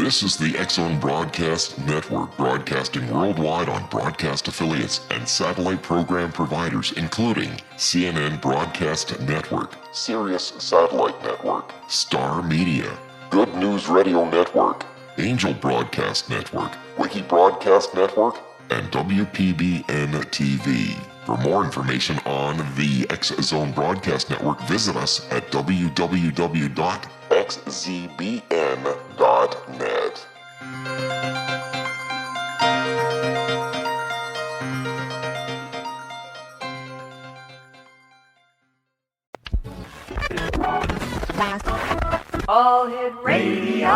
This is the X-Zone Broadcast Network, broadcasting worldwide on broadcast affiliates and satellite program providers, including CNN Broadcast Network, Sirius Satellite Network, Star Media, Good News Radio Network, Angel Broadcast Network, Wiki Broadcast Network, and WPBN TV. For more information on the X-Zone Broadcast Network, visit us at www.xzbn.net. All Hit Radio.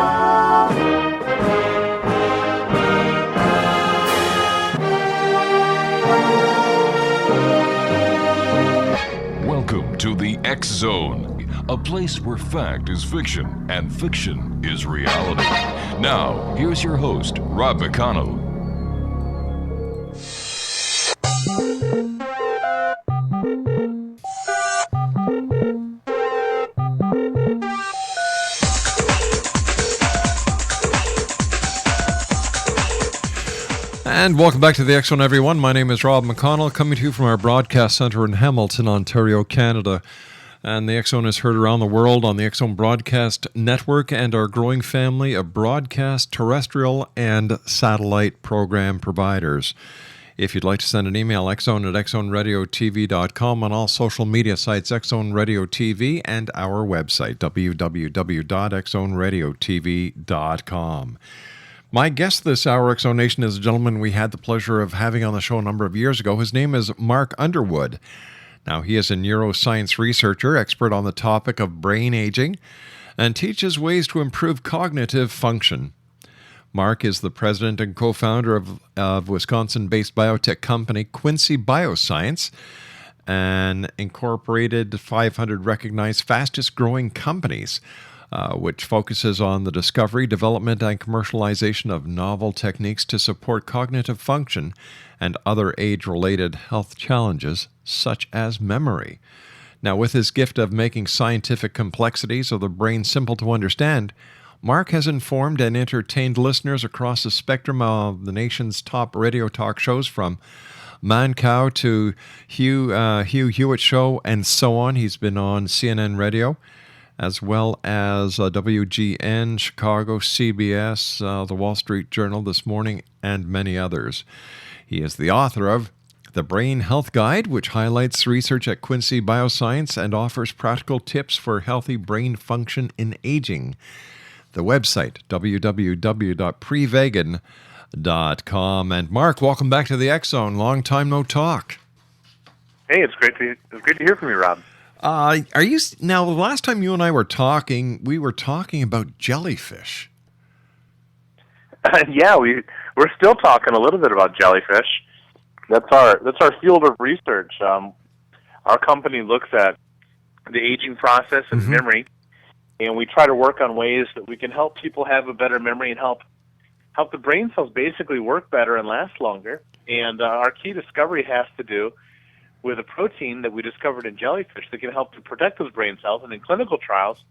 Welcome to the X-Zone, a place where fact is fiction and fiction is reality. Now, here's your host, Rob McConnell. And welcome back to the X-Zone, everyone. My name is Rob McConnell, coming to you from our broadcast center in Hamilton, Ontario, Canada. And the X-Zone is heard around the world on the X-Zone Broadcast Network and our growing family of broadcast, terrestrial, and satellite program providers. If you'd like to send an email, xzone at xzoneradiotv.com, on all social media sites, X-Zone Radio TV, and our website, www.xzoneradiotv.com. My guest this hour, X-Zone Nation, is a gentleman we had the pleasure of having on the show a number of years ago. His name is Mark Underwood. Now, he is a neuroscience researcher, expert on the topic of brain aging, and teaches ways to improve cognitive function. Mark is the president and co-founder of Wisconsin-based biotech company Quincy Bioscience, an incorporated 500 recognized fastest-growing companies, which focuses on the discovery, development, and commercialization of novel techniques to support cognitive function and other age-related health challenges, such as memory. Now, with his gift of making scientific complexities of the brain simple to understand, Mark has informed and entertained listeners across the spectrum of the nation's top radio talk shows, from Mancow to Hugh Hewitt Show and so on. He's been on CNN Radio, as well as WGN, Chicago, CBS, The Wall Street Journal, This Morning, and many others. He is the author of The Brain Health Guide, which highlights research at Quincy Bioscience and offers practical tips for healthy brain function in aging. The website, www.prevegan.com. And Mark, welcome back to the X-Zone. Long time no talk. Hey, it's great to hear from you, Rob. Now, the last time you and I were talking, we were talking about jellyfish. Yeah, we're still talking a little bit about jellyfish. That's our field of research. Our company looks at the aging process and memory, and we try to work on ways that we can help people have a better memory and help the brain cells basically work better and last longer. And our key discovery has to do with a protein that we discovered in jellyfish that can help to protect those brain cells, and in clinical trials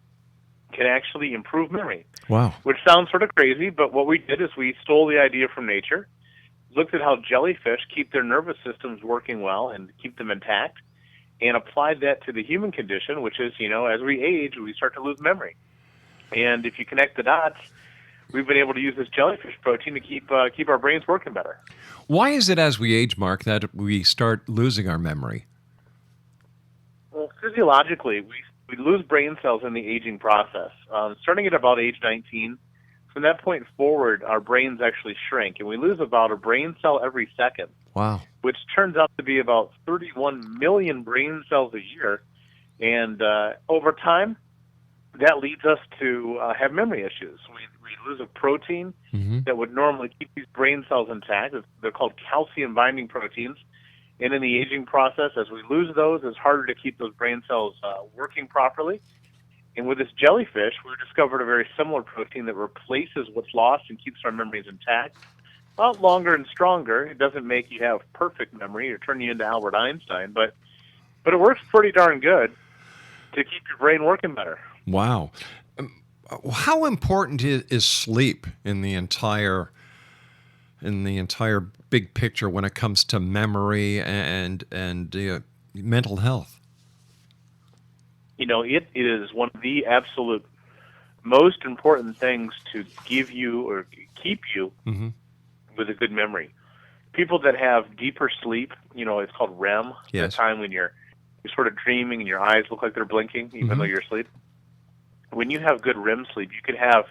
can actually improve memory. Wow. Which sounds sort of crazy, but what we did is we stole the idea from nature, looked at how jellyfish keep their nervous systems working well and keep them intact, and applied that to the human condition, which is, as we age, we start to lose memory. And if you connect the dots, we've been able to use this jellyfish protein to keep our brains working better. Why is it as we age, Mark, that we start losing our memory? Well, physiologically, we lose brain cells in the aging process. Starting at about age 19, from that point forward, our brains actually shrink, and we lose about a brain cell every second. Wow. Which turns out to be about 31 million brain cells a year. And over time, that leads us to have memory issues. We lose a protein that would normally keep these brain cells intact. They're called calcium-binding proteins. And in the aging process, as we lose those, it's harder to keep those brain cells working properly. And with this jellyfish, we discovered a very similar protein that replaces what's lost and keeps our memories intact. A lot longer and stronger. It doesn't make you have perfect memory or turn you into Albert Einstein, but it works pretty darn good to keep your brain working better. Wow. How important is sleep in the entire big picture when it comes to memory and mental health? It is one of the absolute most important things to give you or keep you with a good memory. People that have deeper sleep, it's called REM, yes. the time when you're sort of dreaming and your eyes look like they're blinking even though you're asleep. When you have good REM sleep, you could have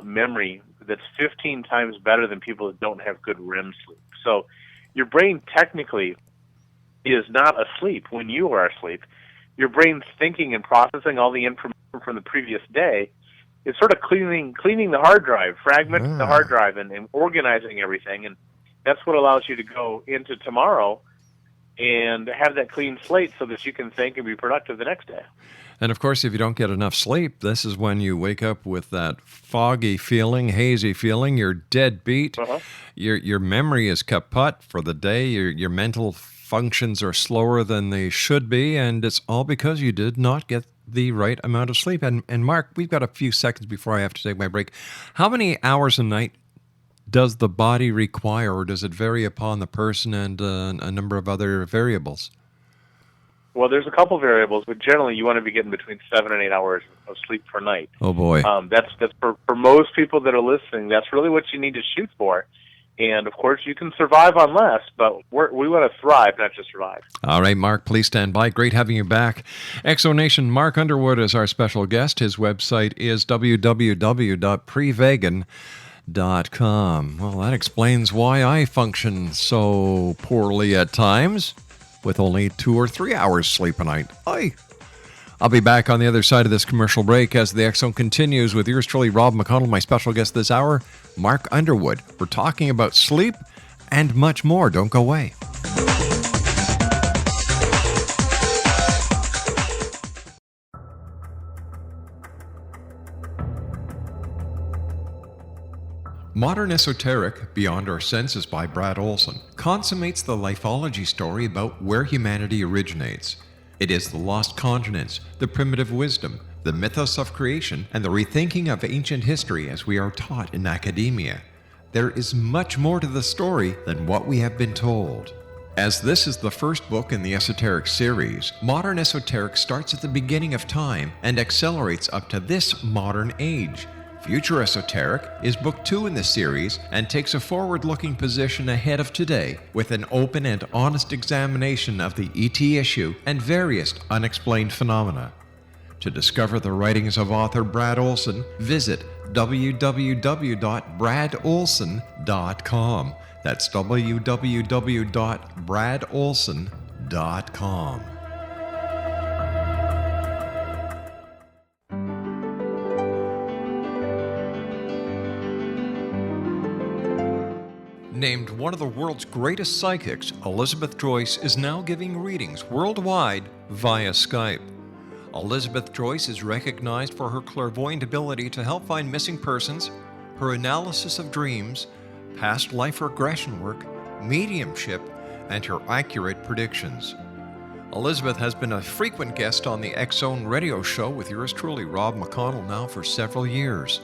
memory that's 15 times better than people that don't have good REM sleep. So your brain technically is not asleep when you are asleep. Your brain's thinking and processing all the information from the previous day. It's sort of cleaning the hard drive, fragmenting the hard drive, and organizing everything. And that's what allows you to go into tomorrow and have that clean slate so that you can think and be productive the next day. And of course, if you don't get enough sleep, this is when you wake up with that foggy feeling, hazy feeling. You're dead beat. Your memory is kaput for the day. Your mental functions are slower than they should be, and it's all because you did not get the right amount of sleep. And Mark, we've got a few seconds before I have to take my break. How many hours a night does the body require, or does it vary upon the person and a number of other variables? Well, there's a couple variables, but generally you want to be getting between 7 and 8 hours of sleep per night. Oh, boy. That's for most people that are listening, that's really what you need to shoot for. And, of course, you can survive on less, but we want to thrive, not just survive. All right, Mark, please stand by. Great having you back. Exonation, Mark Underwood is our special guest. His website is www.prevegan.com. Well, that explains why I function so poorly at times, with only 2 or 3 hours sleep a night. I'll be back on the other side of this commercial break as the X Zone continues with yours truly, Rob McConnell, my special guest this hour, Mark Underwood. We're talking about sleep and much more. Don't go away. Modern Esoteric, Beyond Our Senses by Brad Olson, consummates the lifeology story about where humanity originates. It is the lost continents, the primitive wisdom, the mythos of creation, and the rethinking of ancient history as we are taught in academia. There is much more to the story than what we have been told. As this is the first book in the Esoteric series, Modern Esoteric starts at the beginning of time and accelerates up to this modern age. Future Esoteric is book 2 in the series and takes a forward-looking position ahead of today with an open and honest examination of the ET issue and various unexplained phenomena. To discover the writings of author Brad Olson, visit www.bradolson.com. That's www.bradolson.com. Named one of the world's greatest psychics, Elizabeth Joyce is now giving readings worldwide via Skype. Elizabeth Joyce is recognized for her clairvoyant ability to help find missing persons, her analysis of dreams, past life regression work, mediumship, and her accurate predictions. Elizabeth has been a frequent guest on the X Zone radio show with yours truly, Rob McConnell, now for several years.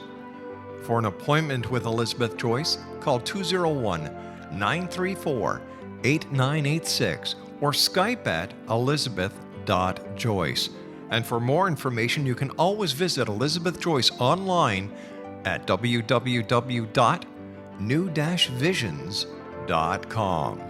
For an appointment with Elizabeth Joyce, call 201-934-8986 or Skype at elizabeth.joyce. And for more information, you can always visit Elizabeth Joyce online at www.new-visions.com.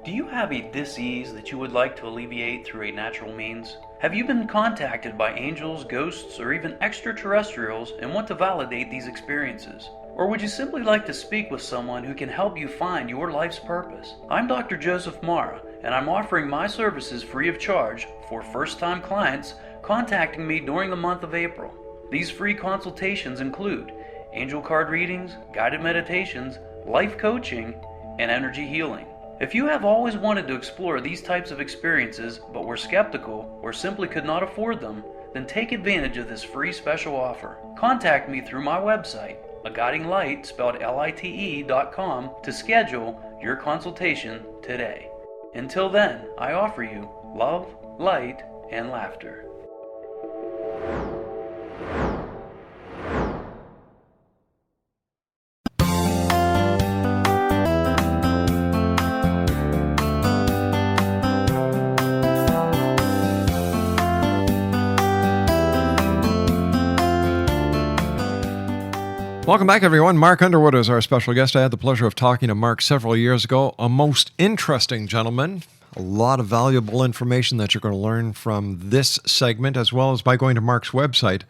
Do you have a disease that you would like to alleviate through a natural means? Have you been contacted by angels, ghosts, or even extraterrestrials and want to validate these experiences? Or would you simply like to speak with someone who can help you find your life's purpose? I'm Dr. Joseph Mara, and I'm offering my services free of charge for first-time clients contacting me during the month of April. These free consultations include angel card readings, guided meditations, life coaching, and energy healing. If you have always wanted to explore these types of experiences but were skeptical or simply could not afford them, then take advantage of this free special offer. Contact me through my website, aguidinglight, spelled LITE.com, to schedule your consultation today. Until then, I offer you love, light, and laughter. Welcome back, everyone. Mark Underwood is our special guest. I had the pleasure of talking to Mark several years ago. A most interesting gentleman. A lot of valuable information that you're going to learn from this segment, as well as by going to Mark's website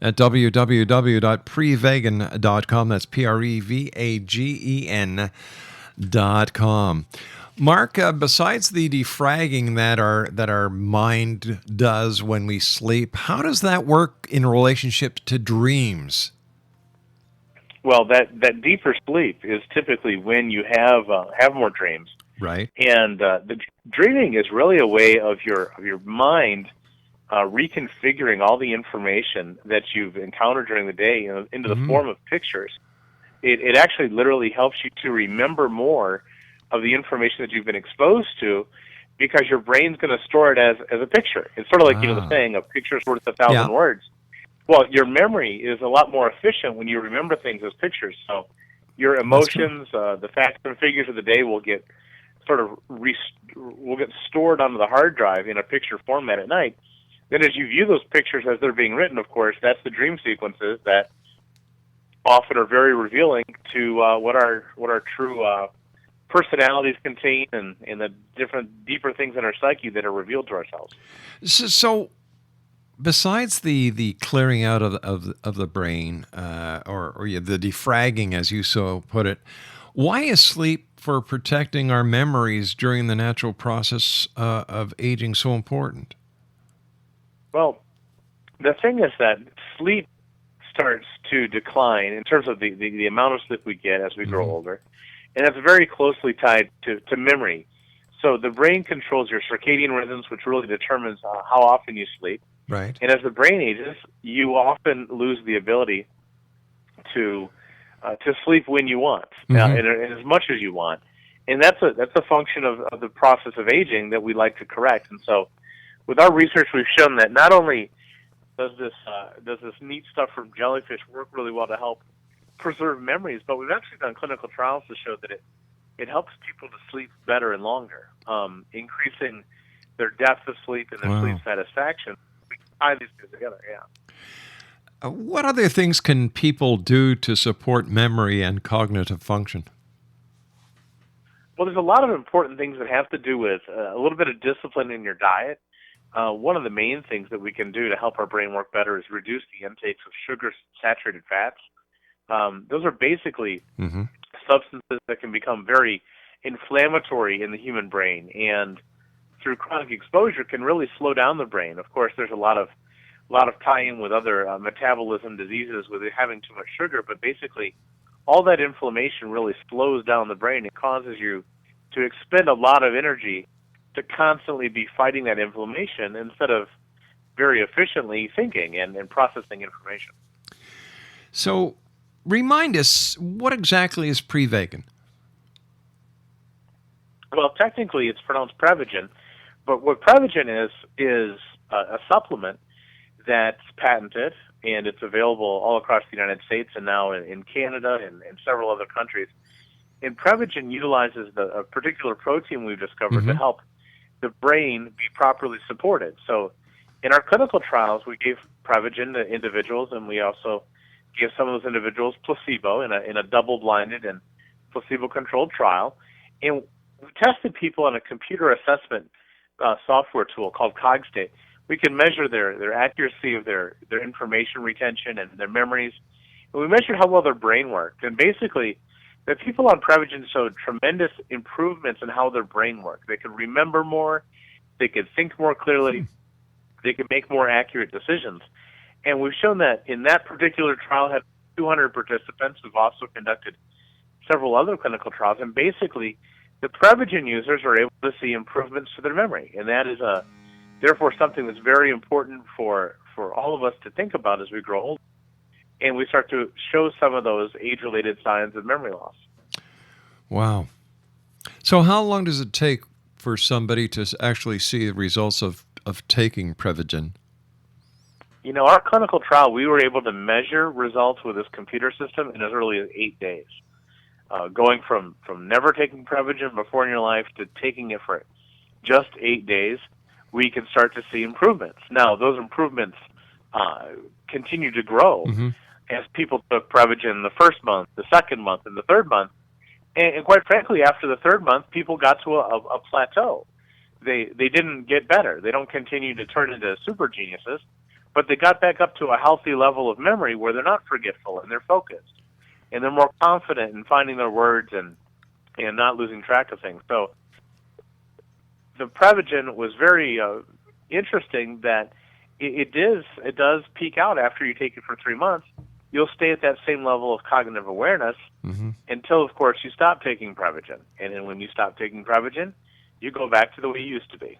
at www.prevagen.com. That's PREVAGEN.com. Mark, besides the defragging that our mind does when we sleep, how does that work in relationship to dreams? Well, that deeper sleep is typically when you have more dreams, right? And the dreaming is really a way of your mind reconfiguring all the information that you've encountered during the day into the form of pictures. It actually literally helps you to remember more of the information that you've been exposed to, because your brain's going to store it as a picture. It's sort of like the saying, "A picture's worth 1,000 words." Well, your memory is a lot more efficient when you remember things as pictures. So your emotions, the facts and figures of the day will get stored onto the hard drive in a picture format at night. Then as you view those pictures as they're being written, of course, that's the dream sequences that often are very revealing to what our true personalities contain and the different deeper things in our psyche that are revealed to ourselves. So besides the clearing out of the brain, or the defragging, as you so put it, why is sleep for protecting our memories during the natural process of aging so important? Well, the thing is that sleep starts to decline in terms of the amount of sleep we get as we grow older, and that's very closely tied to memory. So the brain controls your circadian rhythms, which really determines how often you sleep. Right. And as the brain ages, you often lose the ability to sleep when you want, and as much as you want. And that's a function of the process of aging that we like to correct. And so, with our research, we've shown that not only does this neat stuff from jellyfish work really well to help preserve memories, but we've actually done clinical trials to show that it helps people to sleep better and longer, increasing their depth of sleep and their sleep satisfaction. We tie these two together, What other things can people do to support memory and cognitive function? Well, there's a lot of important things that have to do with a little bit of discipline in your diet. One of the main things that we can do to help our brain work better is reduce the intakes of sugar-saturated fats. Those are basically substances that can become very inflammatory in the human brain, and through chronic exposure can really slow down the brain. Of course, there's a lot of tie-in with other metabolism diseases with it having too much sugar, but basically all that inflammation really slows down the brain. It causes you to expend a lot of energy to constantly be fighting that inflammation instead of very efficiently thinking and processing information. So remind us, what exactly is Prevagen? Well, technically it's pronounced Prevagen, but what Prevagen is a supplement that's patented, and it's available all across the United States and now in Canada and several other countries. And Prevagen utilizes a particular protein we've discovered to help the brain be properly supported. So in our clinical trials, we gave Prevagen to individuals, and we also gave some of those individuals placebo in a double-blinded and placebo-controlled trial. And we tested people on a computer assessment software tool called Cogstate. We can measure their accuracy of their information retention and their memories. And we measured how well their brain worked. And basically, the people on Prevagen showed tremendous improvements in how their brain worked. They could remember more. They could think more clearly. They could make more accurate decisions. And we've shown that in that particular trial, had 200 participants. We've also conducted several other clinical trials. And basically, the Prevagen users are able to see improvements to their memory. And that is therefore something that's very important for for all of us to think about as we grow older, and we start to show some of those age-related signs of memory loss. Wow. So how long does it take for somebody to actually see the results of taking Prevagen? Our clinical trial, we were able to measure results with this computer system in as early as 8 days. Going from never taking Prevagen before in your life to taking it for just 8 days, we can start to see improvements. Now, those improvements continue to grow as people took Prevagen the first month, the second month, and the third month. And quite frankly, after the third month, people got to a plateau. They didn't get better. They don't continue to turn into super geniuses, but they got back up to a healthy level of memory where they're not forgetful and they're focused. And they're more confident in finding their words and not losing track of things. So the Prevagen was very interesting that it does peak out after you take it for 3 months. You'll stay at that same level of cognitive awareness until, of course, you stop taking Prevagen. And then when you stop taking Prevagen, you go back to the way you used to be.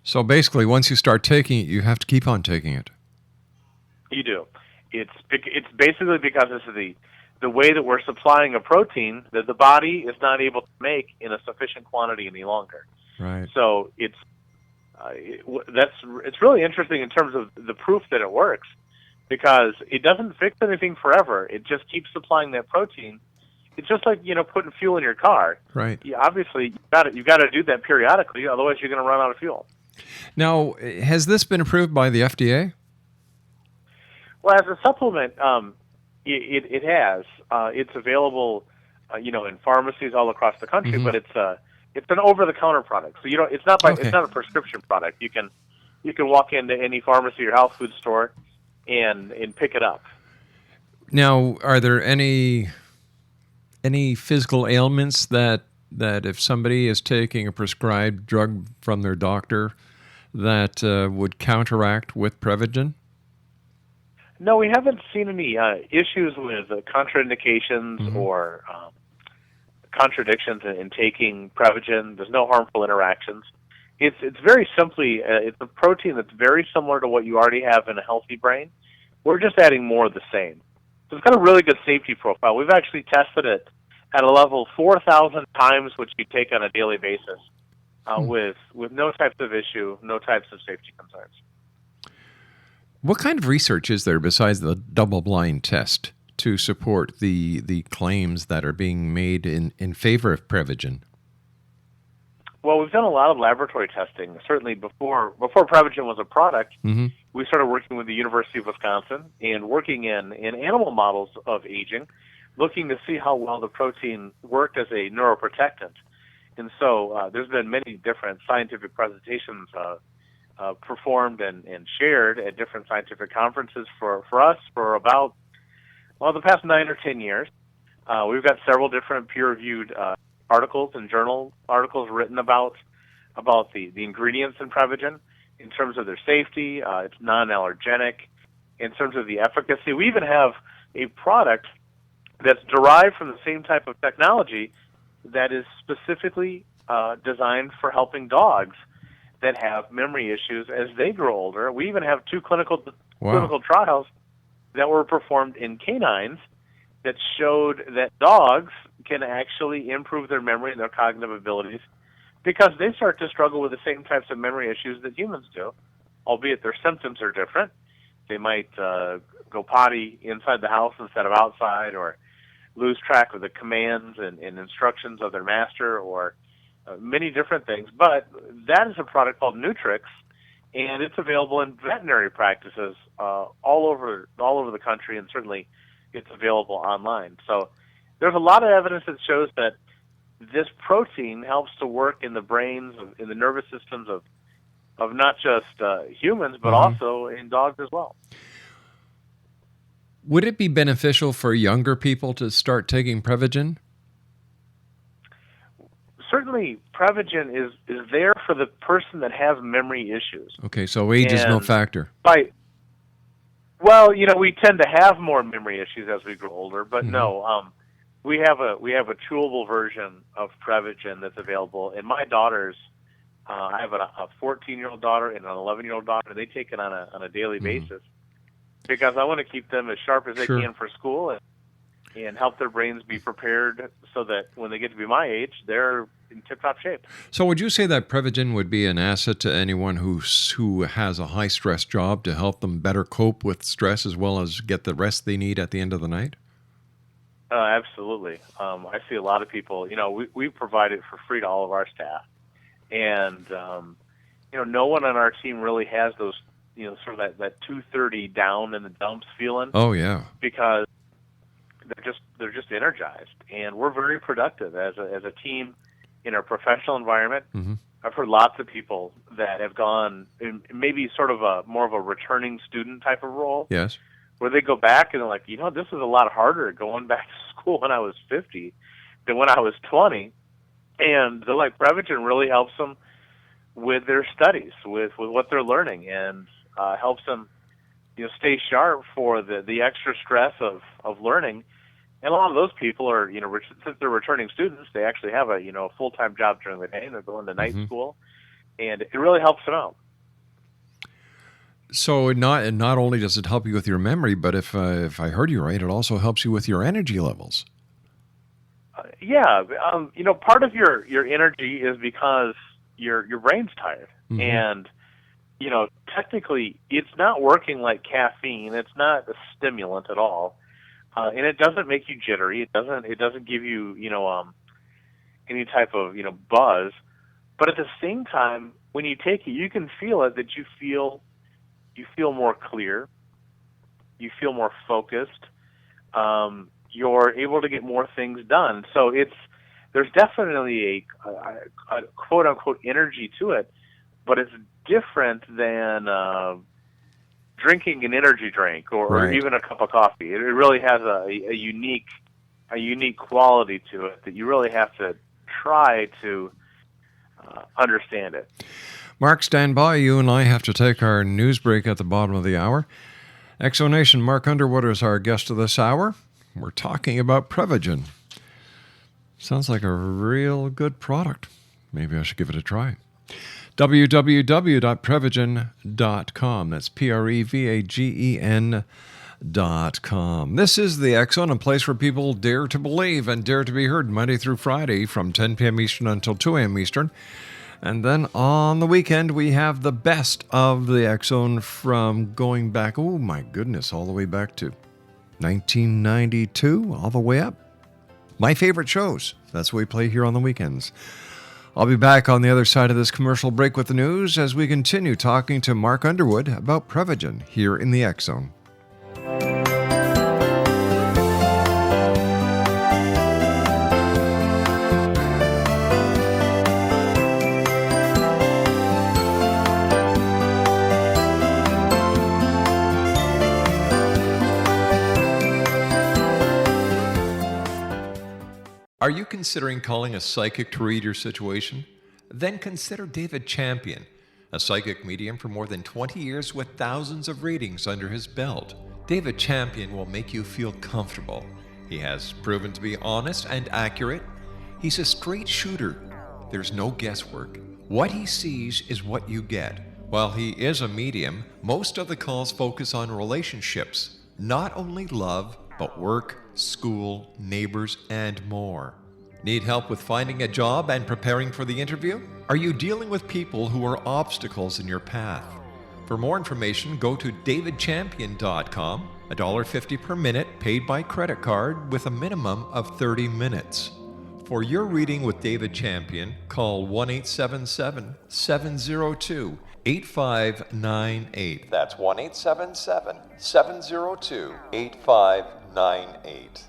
So basically, once you start taking it, you have to keep on taking it. You do. It's basically because this is the way that we're supplying a protein that the body is not able to make in a sufficient quantity any longer. Right. So it's really interesting in terms of the proof that it works, because it doesn't fix anything forever. It just keeps supplying that protein. It's just like putting fuel in your car. Right. Obviously, you've got to do that periodically, otherwise you're going to run out of fuel. Now, has this been approved by the FDA? Well, as a supplement, it has. It's available, in pharmacies all across the country, but it's an over-the-counter product. So it's not a prescription product. You can walk into any pharmacy or health food store and pick it up. Now, are there any physical ailments that if somebody is taking a prescribed drug from their doctor that would counteract with Prevagen? No, we haven't seen any issues with contraindications or contradictions in taking Prevagen. There's no harmful interactions. It's very simply, it's a protein that's very similar to what you already have in a healthy brain. We're just adding more of the same. So it's got a really good safety profile. We've actually tested it at a level 4,000 times, which you take on a daily basis, with no types of issue, no types of safety concerns. What kind of research is there besides the double-blind test to support the claims that are being made in favor of Prevagen? Well, we've done a lot of laboratory testing. Certainly before Prevagen was a product, we started working with the University of Wisconsin and working in animal models of aging, looking to see how well the protein worked as a neuroprotectant. And so there's been many different scientific presentations performed and shared at different scientific conferences for us for about, the past 9 or 10 years. We've got several different peer-reviewed articles and journal articles written about the ingredients in Prevagen in terms of their safety. It's non-allergenic. In terms of the efficacy, we even have a product that's derived from the same type of technology that is specifically designed for helping dogs that have memory issues as they grow older. We even have 2 clinical trials that were performed in canines that showed that dogs can actually improve their memory and their cognitive abilities because they start to struggle with the same types of memory issues that humans do, albeit their symptoms are different. They might go potty inside the house instead of outside, or lose track of the commands and instructions of their master, or many different things. But that is a product called Nutrix, and it's available in veterinary practices all over the country, and certainly it's available online. So there's a lot of evidence that shows that this protein helps to work in the brains, in the nervous systems of not just humans, but also in dogs as well. Would it be beneficial for younger people to start taking Prevagen? Certainly, Prevagen is there for the person that has memory issues. Okay, so age is no factor. Well, we tend to have more memory issues as we grow older, but no, we have a chewable version of Prevagen that's available, and my daughters I have a 14-year-old daughter and an 11-year-old daughter. They take it on a daily basis because I want to keep them as sharp as they can for school and help their brains be prepared so that when they get to be my age, they're in tip-top shape. So would you say that Prevagen would be an asset to anyone who has a high-stress job to help them better cope with stress as well as get the rest they need at the end of the night? Absolutely. I see a lot of people, we provide it for free to all of our staff. And, no one on our team really has those, sort of that 2:30 down in the dumps feeling. Oh, yeah. Because they're just energized. And we're very productive as a team in our professional environment. Mm-hmm. I've heard lots of people that have gone in maybe sort of more of a returning student type of role. Yes. Where they go back and they're like, this is a lot harder going back to school when I was 50 than when I was 20. And they're like, Prevagen really helps them with their studies, with what they're learning, and helps them, stay sharp for the extra stress of learning. And a lot of those people are, since they're returning students, they actually have a full-time job during the day, and they're going to night school, and it really helps them out. So not only does it help you with your memory, but if I heard you right, it also helps you with your energy levels. Part of your energy is because your brain's tired, and technically it's not working like caffeine. It's not a stimulant at all, and it doesn't make you jittery. It doesn't give you any type of buzz. But at the same time, when you take it, you can feel it. That you feel more clear. You feel more focused. You're able to get more things done. So there's definitely a quote unquote energy to it, but it's different than drinking an energy drink or even a cup of coffee. It really has a unique quality to it that you really have to try to understand it. Mark, stand by. You and I have to take our news break at the bottom of the hour. Exonation, Mark Underwood is our guest of this hour. We're talking about Prevagen. Sounds like a real good product. Maybe I should give it a try. www.prevagen.com. That's Prevagen.com. This is the X Zone, a place where people dare to believe and dare to be heard Monday through Friday from 10 p.m. Eastern until 2 a.m. Eastern. And then on the weekend, we have the best of the X Zone from going back, oh my goodness, all the way back to 1992, all the way up. My favorite shows. That's what we play here on the weekends. I'll be back on the other side of this commercial break with the news as we continue talking to Mark Underwood about Prevagen here in the X Zone. Are you considering calling a psychic to read your situation? Then consider David Champion, a psychic medium for more than 20 years with thousands of readings under his belt. David Champion will make you feel comfortable. He has proven to be honest and accurate. He's a straight shooter. There's no guesswork. What he sees is what you get. While he is a medium, most of the calls focus on relationships, not only love, but work, school, neighbors, and more. Need help with finding a job and preparing for the interview? Are you dealing with people who are obstacles in your path? For more information, go to davidchampion.com, $1.50 per minute paid by credit card with a minimum of 30 minutes. For your reading with David Champion, call 1-877-702-8598. That's 1-877-702-8598.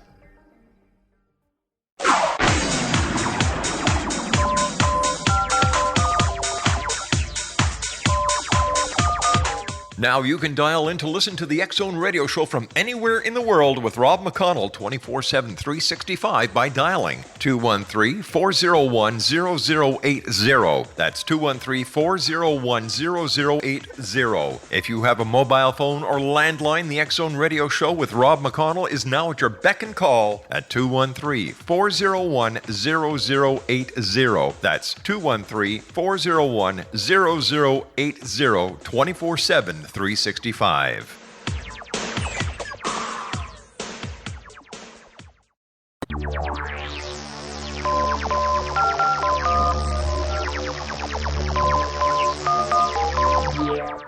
Now you can dial in to listen to the X-Zone radio show from anywhere in the world with Rob McConnell 24/7, 365 by dialing 213-401-0080. That's 213-401-0080. If you have a mobile phone or landline, the X-Zone radio show with Rob McConnell is now at your beck and call at 213-401-0080. That's 213-401-0080, 24/7, 365.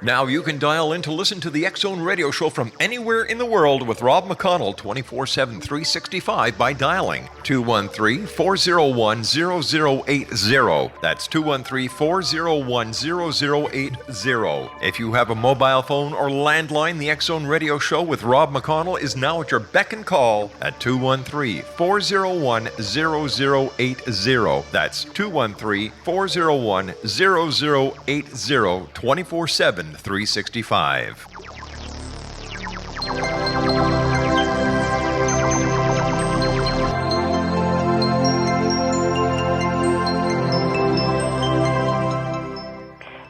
Now you can dial in to listen to the X-Zone radio show from anywhere in the world with Rob McConnell 24/7, 365 by dialing 213-401-0080. That's 213-401-0080. If you have a mobile phone or landline, the X-Zone radio show with Rob McConnell is now at your beck and call at 213-401-0080. That's 213-401-0080, 24/7, 365.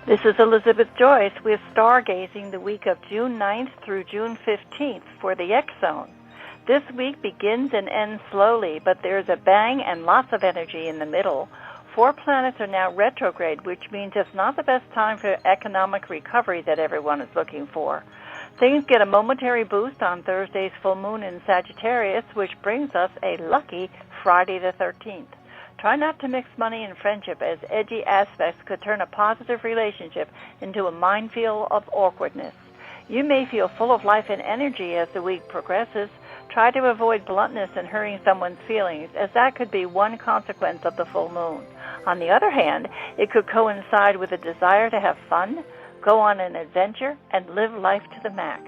This is Elizabeth Joyce with Stargazing the week of June 9th through June 15th for the X-Zone. This week begins and ends slowly, but there's a bang and lots of energy in the middle. 4 planets are now retrograde, which means it's not the best time for economic recovery that everyone is looking for. Things get a momentary boost on Thursday's full moon in Sagittarius, which brings us a lucky Friday the 13th. Try not to mix money and friendship, as edgy aspects could turn a positive relationship into a minefield of awkwardness. You may feel full of life and energy as the week progresses. Try to avoid bluntness and hurting someone's feelings, as that could be one consequence of the full moon. On the other hand, it could coincide with a desire to have fun, go on an adventure, and live life to the max.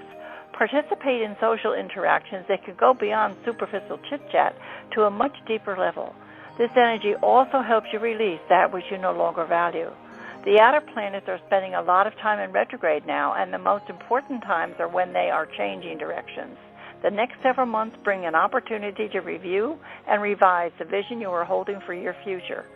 Participate in social interactions that could go beyond superficial chit-chat to a much deeper level. This energy also helps you release that which you no longer value. The outer planets are spending a lot of time in retrograde now, and the most important times are when they are changing directions. The next several months bring an opportunity to review and revise the vision you are holding for your future.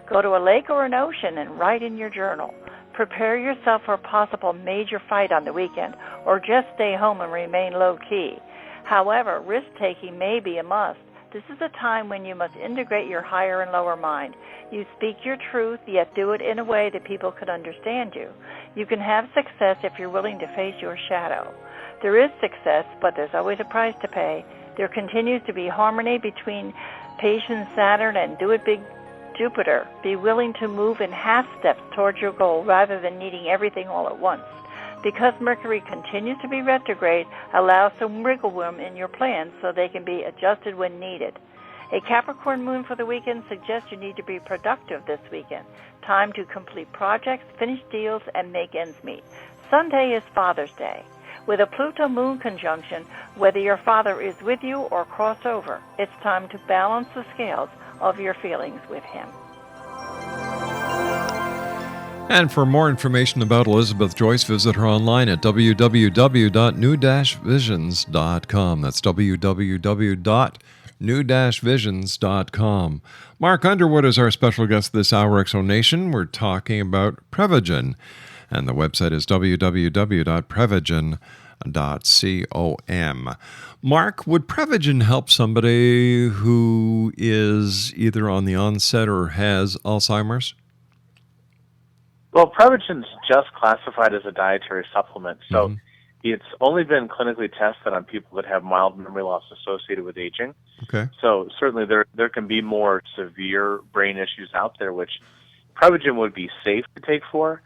Go to a lake or an ocean and write in your journal. Prepare yourself for a possible major fight on the weekend, or just stay home and remain low-key. However, risk-taking may be a must. This is a time when you must integrate your higher and lower mind. You speak your truth, yet do it in a way that people can understand you. You can have success if you're willing to face your shadow. There is success, but there's always a price to pay. There continues to be harmony between patient Saturn and do it big Jupiter. Be willing to move in half steps towards your goal rather than needing everything all at once. Because Mercury continues to be retrograde, allow some wiggle room in your plans so they can be adjusted when needed. A Capricorn moon for the weekend suggests you need to be productive this weekend. Time to complete projects, finish deals, and make ends meet. Sunday is Father's Day. With a Pluto moon conjunction, whether your father is with you or cross over, it's time to balance the scales of your feelings with him. And for more information about Elizabeth Joyce, visit her online at www.new-visions.com. That's www.new-visions.com. Mark Underwood is our special guest this hour, X-Zone. We're talking about Prevagen, and the website is www.prevagen.com. Mark, would Prevagen help somebody who is either on the onset or has Alzheimer's? Well, Prevagen's just classified as a dietary supplement, so it's only been clinically tested on people that have mild memory loss associated with aging. Okay. So certainly there can be more severe brain issues out there, which Prevagen would be safe to take for,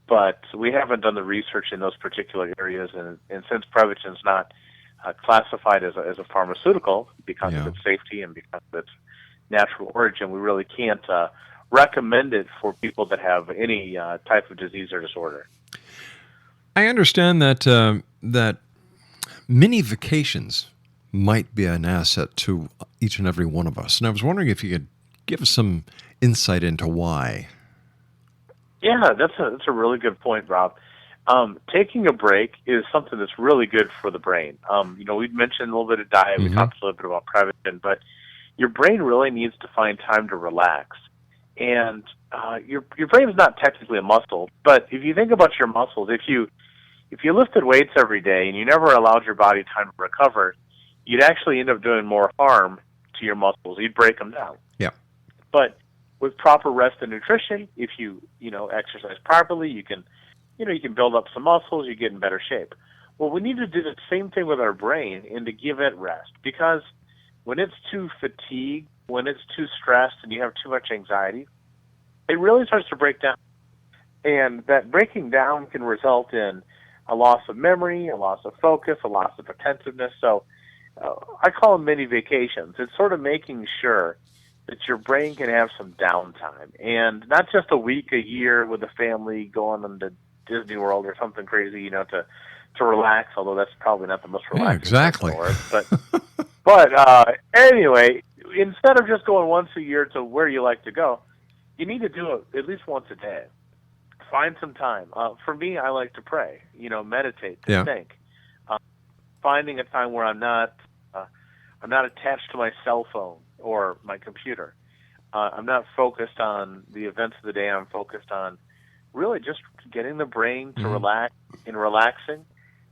but we haven't done the research in those particular areas, and since Prevagen's not classified as a pharmaceutical because of its safety and because of its natural origin, we really can't recommend it for people that have any type of disease or disorder. I understand that that mini vacations might be an asset to each and every one of us, and I was wondering if you could give us some insight into why. Yeah, that's a really good point, Rob. Taking a break is something that's really good for the brain. We've mentioned a little bit of diet. We talked a little bit about prevention, but your brain really needs to find time to relax. And your brain is not technically a muscle, but if you think about your muscles, if you lifted weights every day and you never allowed your body time to recover, you'd actually end up doing more harm to your muscles. You'd break them down. Yeah. But with proper rest and nutrition, if you exercise properly, you can build up some muscles, you get in better shape. Well, we need to do the same thing with our brain and to give it rest, because when it's too fatigued, when it's too stressed and you have too much anxiety, it really starts to break down. And that breaking down can result in a loss of memory, a loss of focus, a loss of attentiveness. So I call them mini vacations. It's sort of making sure that your brain can have some downtime, and not just a week, a year with the family going on to Disney World or something crazy, to relax, although that's probably not the most relaxing. Yeah, exactly. But anyway, instead of just going once a year to where you like to go, you need to do it at least once a day. Find some time. For me, I like to pray, meditate, to think. Finding a time where I'm not attached to my cell phone or my computer. I'm not focused on the events of the day. I'm focused on really just getting the brain to relax and relaxing.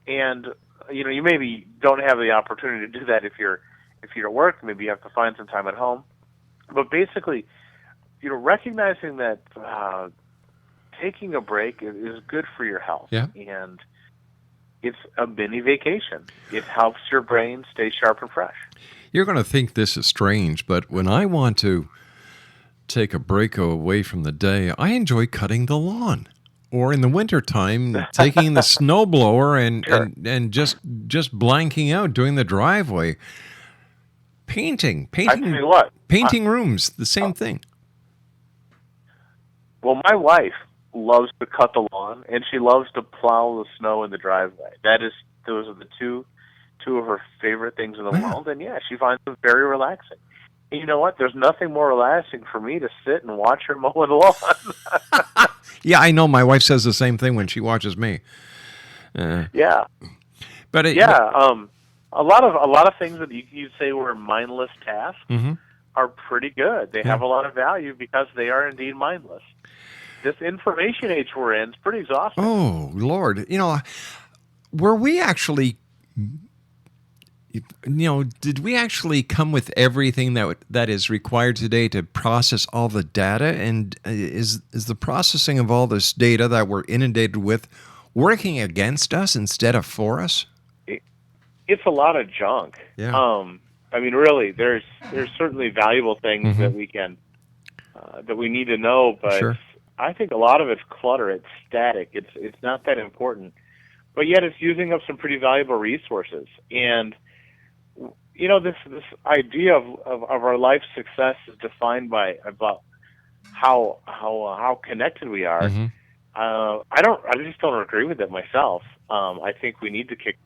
And you maybe don't have the opportunity to do that if you're at work. Maybe you have to find some time at home. But basically, recognizing that taking a break is good for your health. Yeah. And it's a mini vacation. It helps your brain stay sharp and fresh. You're going to think this is strange, but when I want to take a break away from the day, I enjoy cutting the lawn. Or in the wintertime, taking the snowblower and just blanking out, doing the driveway. Painting I tell you what, painting rooms, the same thing. Well, my wife loves to cut the lawn, and she loves to plow the snow in the driveway. Those are the two of her favorite things in the world, and she finds them very relaxing. And you know what? There's nothing more relaxing for me to sit and watch her mow the lawn. Yeah, I know. My wife says the same thing when she watches me. Yeah, but a lot of things that you say were mindless tasks are pretty good. They have a lot of value because they are indeed mindless. This information age we're in is pretty exhausting. Oh, Lord. Were we actually, did we actually come with everything that is required today to process all the data? And is the processing of all this data that we're inundated with working against us instead of for us? It's a lot of junk. Yeah. Really, there's certainly valuable things that we can that we need to know, but sure. I think a lot of it's clutter. It's static. It's not that important, but yet it's using up some pretty valuable resources. And this idea of our life success is defined by about how connected we are. I just don't agree with it myself. I think we need to kick.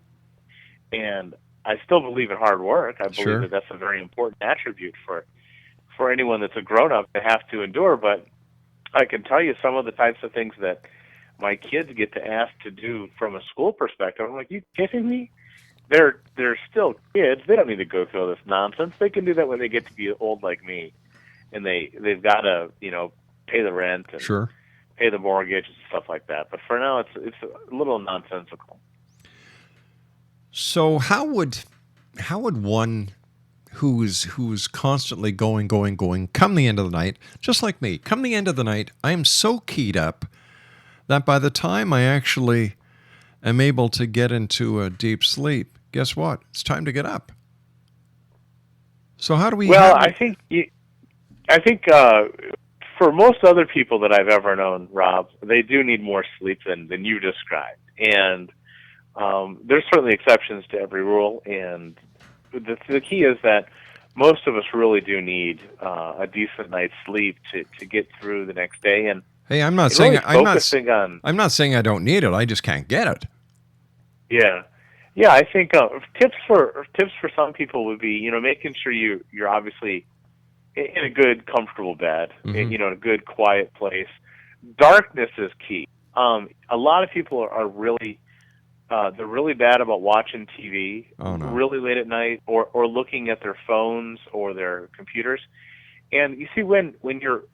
And I still believe in hard work. I believe that that's a very important attribute for anyone that's a grown-up to have to endure. But I can tell you some of the types of things that my kids get to ask to do from a school perspective. I'm like, you kidding me? They're still kids. They don't need to go through all this nonsense. They can do that when they get to be old like me, and they've got to pay the rent and pay the mortgage and stuff like that. But for now, it's a little nonsensical. So how would one who's constantly going, come the end of the night, just like me, come the end of the night, I am so keyed up that by the time I actually am able to get into a deep sleep, guess what? It's time to get up. So how do we... Well, I think for most other people that I've ever known, Rob, they do need more sleep than you described. And there's certainly exceptions to every rule, and the key is that most of us really do need a decent night's sleep to get through the next day. And hey, I'm not saying I'm not saying I don't need it. I just can't get it. Yeah. I think tips for some people would be making sure you're obviously in a good, comfortable bed, in a good, quiet place. Darkness is key. A lot of people are really they're really bad about watching TV really late at night, or looking at their phones or their computers. And you see, when your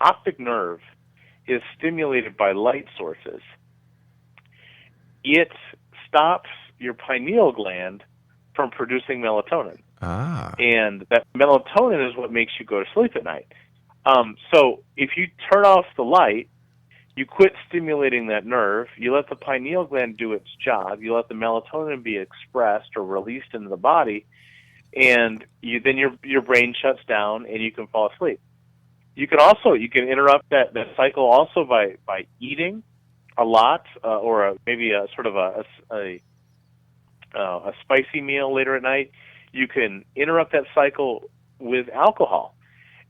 optic nerve is stimulated by light sources, it stops your pineal gland from producing melatonin. And that melatonin is what makes you go to sleep at night. So if you turn off the light, you quit stimulating that nerve, you let the pineal gland do its job, you let the melatonin be expressed or released into the body, and then your brain shuts down and you can fall asleep. You can interrupt that cycle also by eating a lot, or maybe a sort of a spicy meal later at night. You can interrupt that cycle with alcohol.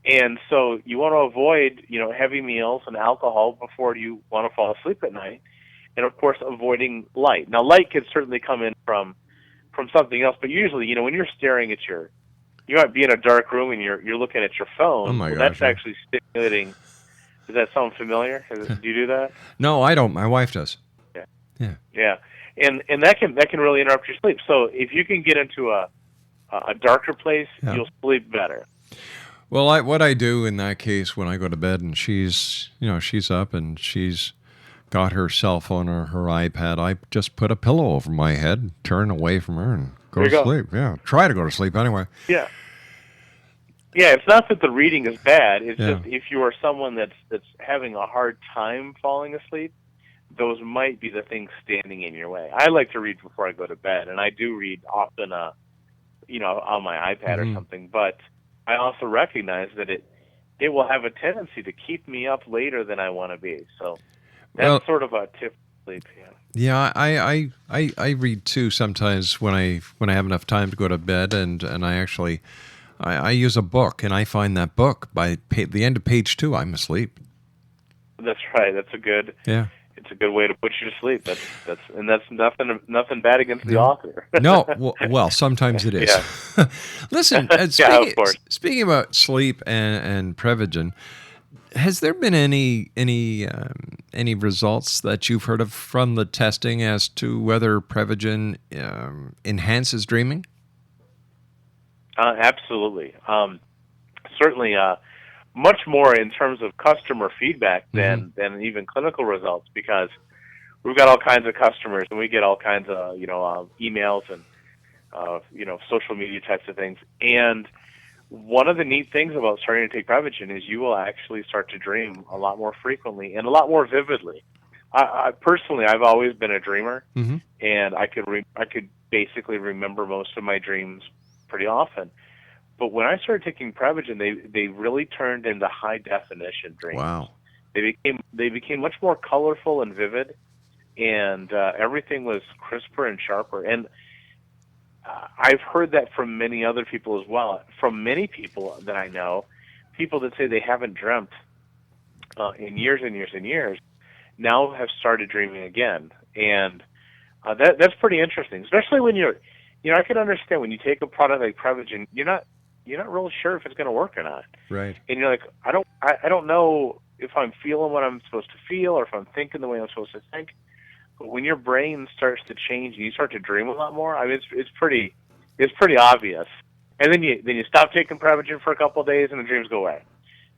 And so you want to avoid, heavy meals and alcohol before you want to fall asleep at night. And of course, avoiding light. Now, light can certainly come in from something else, but usually, when you're staring at you might be in a dark room and you're looking at your phone. Oh my gosh, that's actually stimulating. Does that sound familiar? Do you do that? No, I don't. My wife does. Yeah. And that can really interrupt your sleep. So if you can get into a darker place, you'll sleep better. Well, what I do in that case when I go to bed and she's up and she's got her cell phone or her iPad, I just put a pillow over my head, turn away from her, and go to sleep. Yeah, try to go to sleep anyway. Yeah. Yeah, it's not that the reading is bad. It's just if you are someone that's having a hard time falling asleep, those might be the things standing in your way. I like to read before I go to bed, and I do read often, on my iPad or something. But I also recognize that it will have a tendency to keep me up later than I want to be. So that's sort of a tip for sleep. Yeah, I read too sometimes when I have enough time to go to bed, and I actually I use a book, and I find that book by the end of page 2, I'm asleep. That's right. That's a good. Yeah. It's a good way to put you to sleep. That's nothing bad against the author. No, well, sometimes it is. Yeah. Listen, of course. Speaking about sleep and Prevagen, has there been any results that you've heard of from the testing as to whether Prevagen enhances dreaming? Absolutely. Certainly. Much more in terms of customer feedback than even clinical results, because we've got all kinds of customers and we get all kinds of emails and social media types of things. And one of the neat things about starting to take Prevagen is you will actually start to dream a lot more frequently and a lot more vividly. I personally, I've always been a dreamer, and I could basically remember most of my dreams pretty often. But when I started taking Prevagen, they really turned into high definition dreams. Wow! They became much more colorful and vivid, and everything was crisper and sharper. And I've heard that from many other people as well. From many people that I know, people that say they haven't dreamt in years and years and years, now have started dreaming again. And that's pretty interesting, especially when I can understand when you take a product like Prevagen, you're not really sure if it's going to work or not. Right. And you're like, I don't know if I'm feeling what I'm supposed to feel or if I'm thinking the way I'm supposed to think. But when your brain starts to change and you start to dream a lot more, I mean, it's pretty obvious. And then you stop taking Prevagen for a couple of days and the dreams go away.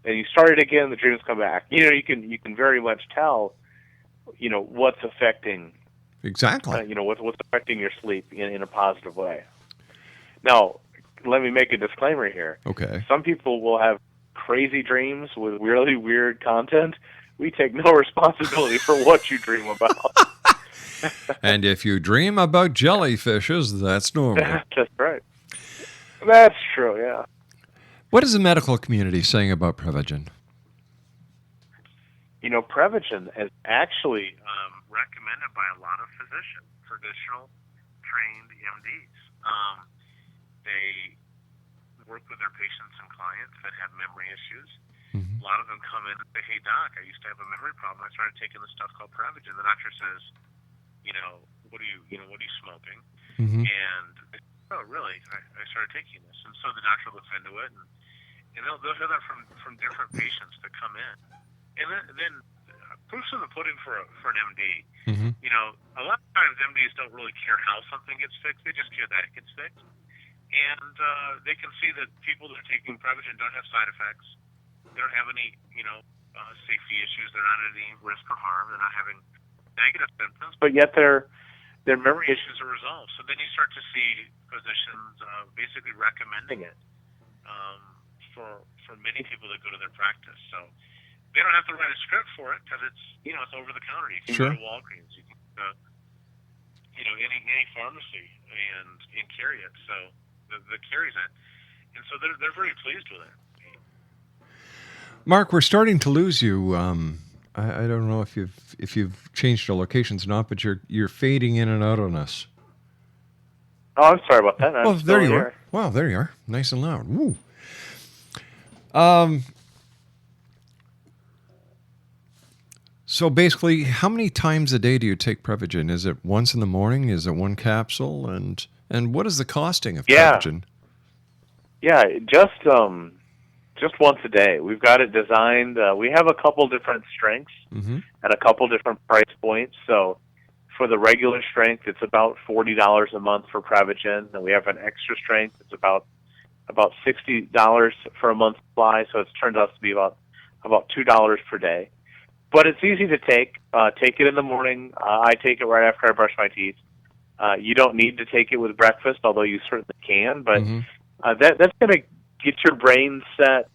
And you start it again, the dreams come back. You can very much tell, what's affecting. Exactly. What's affecting your sleep in a positive way. Now, let me make a disclaimer here. Okay. Some people will have crazy dreams with really weird content. We take no responsibility for what you dream about. And if you dream about jellyfishes, that's normal. That's right. That's true, yeah. What is the medical community saying about Prevagen? Prevagen is actually recommended by a lot of physicians, traditional trained MDs. They work with their patients and clients that have memory issues. A lot of them come in and say, "Hey, doc, I used to have a memory problem. I started taking this stuff called Prevagen." The doctor says, what are you smoking? And they say, "Oh, really? I started taking this." And so the doctor looks into it, and they'll hear that from different patients that come in. And then proof's in the pudding for an MD. Mm-hmm. You know, a lot of times MDs don't really care how something gets fixed; they just care that it gets fixed, and they can see that people that are taking Prevagen don't have side effects. They don't have any, safety issues. They're not at any risk for harm. They're not having negative symptoms, but yet their memory issues are resolved. So then you start to see physicians basically recommending it for many people that go to their practice. So they don't have to write a script for it because it's it's over the counter. You can Sure. go to Walgreens, you can any pharmacy and carry it. So that carries it, and so they're very pleased with it. Mark, we're starting to lose you. I don't know if you've changed your locations or not, but you're fading in and out on us. Oh, I'm sorry about that. Oh, there you are. Wow, there you are. Nice and loud. Woo. So basically, how many times a day do you take Prevagen? Is it once in the morning? Is it one capsule? And what is the costing of Prevagen? Yeah, just once a day. We've got it designed. We have a couple different strengths Mm-hmm. and a couple different price points. So for the regular strength, it's about $40 a month for Prevagen, and we have an extra strength. It's about $60 for a month supply. So it turns out to be about $2 per day. But it's easy to take. Take it in the morning. I take it right after I brush my teeth. You don't need to take it with breakfast, although you certainly can. But that's going to get your brain set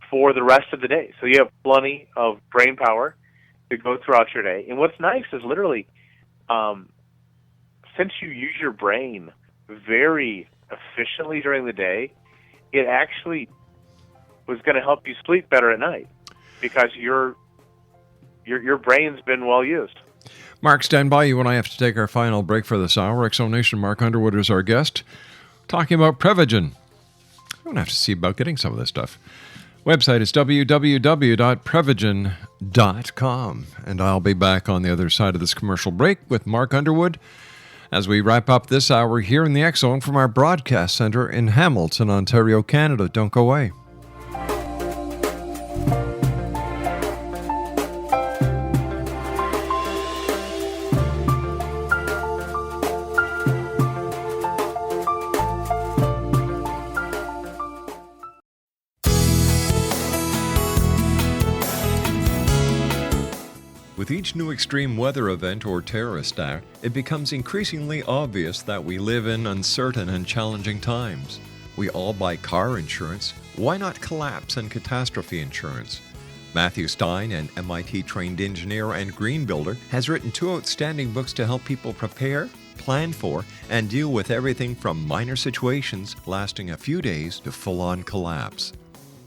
for the rest of the day. So you have plenty of brain power to go throughout your day. And what's nice is literally, since you use your brain very efficiently during the day, it actually was going to help you sleep better at night because your brain's been well used. Mark, stand by. You and I have to take our final break for this hour. Exonation Mark Underwood is our guest, talking about Prevagen. I'm going to have to see about getting some of this stuff. Website is www.prevagen.com. And I'll be back on the other side of this commercial break with Mark Underwood as we wrap up this hour here in the X Zone from our broadcast center in Hamilton, Ontario, Canada. Don't go away. With each new extreme weather event or terrorist act, it becomes increasingly obvious that we live in uncertain and challenging times. We all buy car insurance. Why not collapse and catastrophe insurance? Matthew Stein, an MIT-trained engineer and green builder, has written 2 outstanding books to help people prepare, plan for, and deal with everything from minor situations lasting a few days to full-on collapse.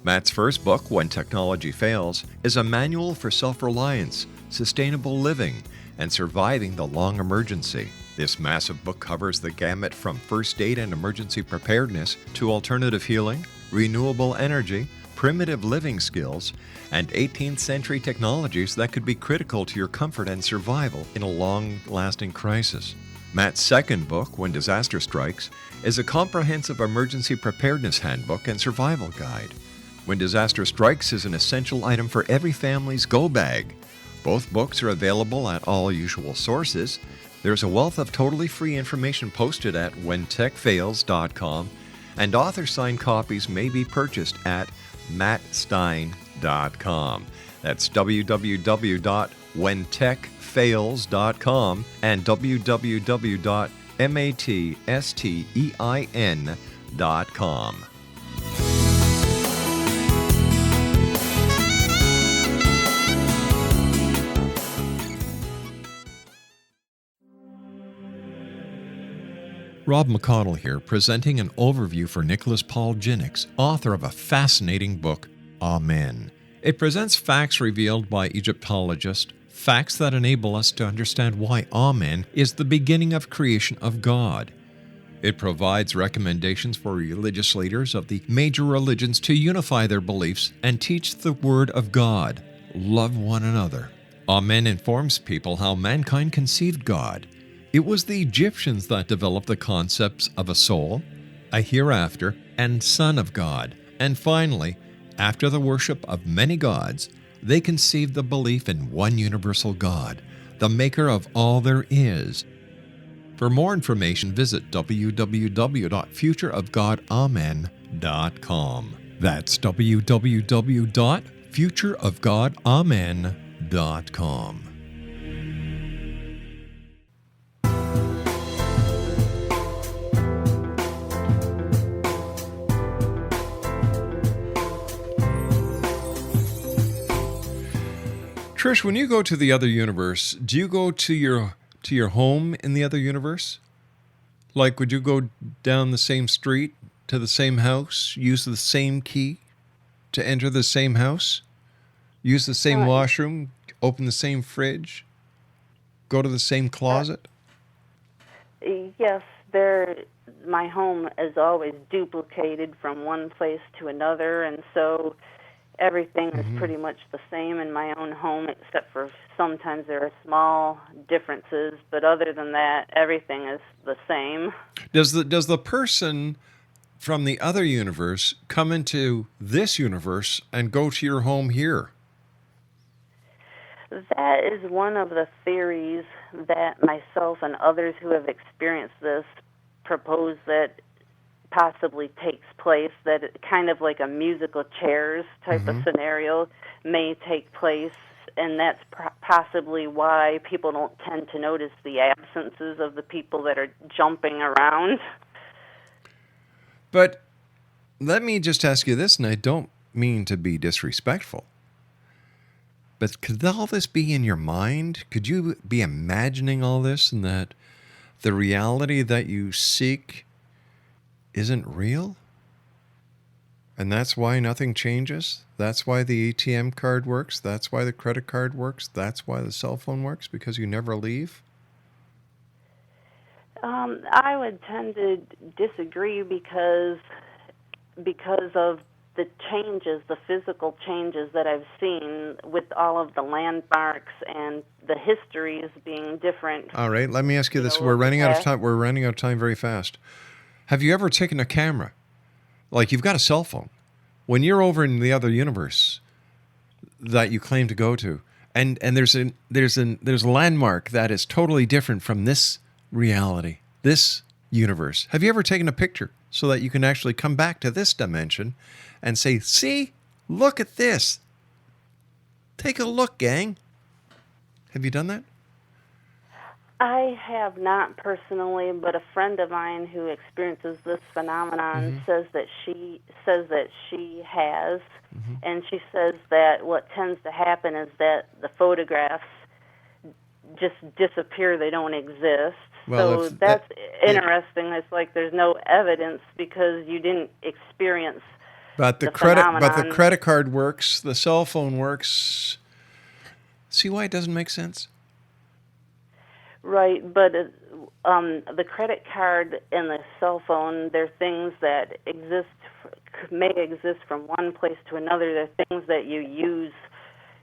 Matt's first book, When Technology Fails, is a manual for self-reliance, sustainable living, and surviving the long emergency. This massive book covers the gamut from first aid and emergency preparedness to alternative healing, renewable energy, primitive living skills, and 18th century technologies that could be critical to your comfort and survival in a long-lasting crisis. Matt's second book, When Disaster Strikes, is a comprehensive emergency preparedness handbook and survival guide. When Disaster Strikes is an essential item for every family's go bag. Both books are available at all usual sources. There's a wealth of totally free information posted at whentechfails.com, and author-signed copies may be purchased at mattstein.com. That's www.whentechfails.com and www.mattstein.com. Rob McConnell here, presenting an overview for Nicholas Paul Jennings, author of a fascinating book, Amen. It presents facts revealed by Egyptologists, facts that enable us to understand why Amen is the beginning of creation of God. It provides recommendations for religious leaders of the major religions to unify their beliefs and teach the Word of God. Love one another. Amen informs people how mankind conceived God. It was the Egyptians that developed the concepts of a soul, a hereafter, and Son of God. And finally, after the worship of many gods, They conceived the belief in one universal God, the maker of all there is. For more information, visit www.futureofgodamen.com. That's www.futureofgodamen.com. Trish, when you go to the other universe, do you go to your home in the other universe? Like, would you go down the same street to the same house, use the same key to enter the same house, use the same washroom, open the same fridge, go to the same closet? Yes, my home is always duplicated from one place to another, and so everything is pretty much the same in my own home, except for sometimes there are small differences. But other than that, everything is the same. Does the person from the other universe come into this universe and go to your home here? That is one of the theories that myself and others who have experienced this propose that possibly takes place, that it, kind of like a musical chairs type of scenario may take place, and that's possibly why people don't tend to notice the absences of the people that are jumping around. But let me just ask you this, and I don't mean to be disrespectful, but could all this be in your mind? Could you be imagining all this, and that the reality that you seek isn't real? And that's why nothing changes? That's why the ATM card works? That's why the credit card works? That's why the cell phone works? Because you never leave? I would tend to disagree because of the changes, the physical changes that I've seen with all of the landmarks and the histories being different. All right, let me ask you this. We're running out of time. We're running out of time very fast. Have you ever taken a camera? Like, you've got a cell phone. When you're over in the other universe that you claim to go to, and there's a landmark that is totally different from this reality, this universe. Have you ever taken a picture so that you can actually come back to this dimension and say, see, look at this. Take a look, gang. Have you done that? I have not personally, but a friend of mine who experiences this phenomenon says that she has, and she says that what tends to happen is that the photographs just disappear; they don't exist. Well, so that's interesting. It's like there's no evidence because you didn't experience. But the credit card works. The cell phone works. See why it doesn't make sense? Right, but the credit card and the cell phone, they're things that may exist from one place to another. They're things that you use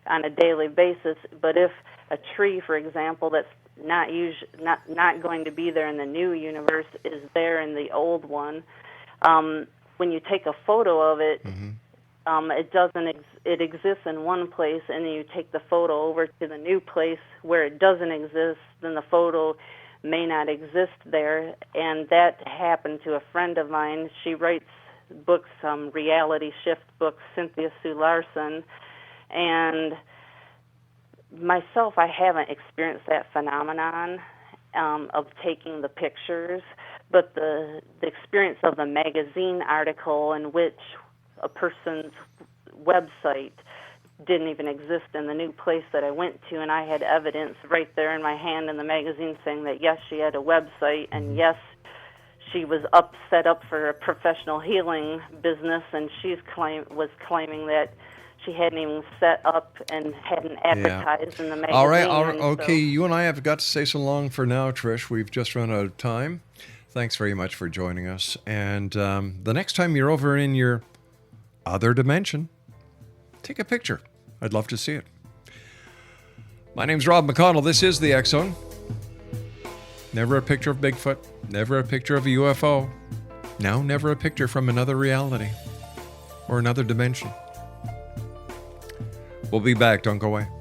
on a daily basis. But if a tree, for example, that's not going to be there in the new universe is there in the old one, when you take a photo of it, it exists in one place, and then you take the photo over to the new place where it doesn't exist, then the photo may not exist there. And that happened to a friend of mine. She writes books, reality shift books, Cynthia Sue Larson. And myself, I haven't experienced that phenomenon of taking the pictures, but the experience of the magazine article in which a person's website didn't even exist in the new place that I went to, and I had evidence right there in my hand in the magazine saying that yes, she had a website, and yes, she was set up for a professional healing business, and was claiming that she hadn't even set up and hadn't advertised in the magazine. All right, okay, so you and I have got to say so long for now, Trish. We've just run out of time. Thanks very much for joining us, and the next time you're over in your other dimension, take a picture. I'd love to see it. My name's Rob McConnell. This is the X Zone. Never a picture of Bigfoot. Never a picture of a UFO. Now, never a picture from another reality or another dimension. We'll be back. Don't go away.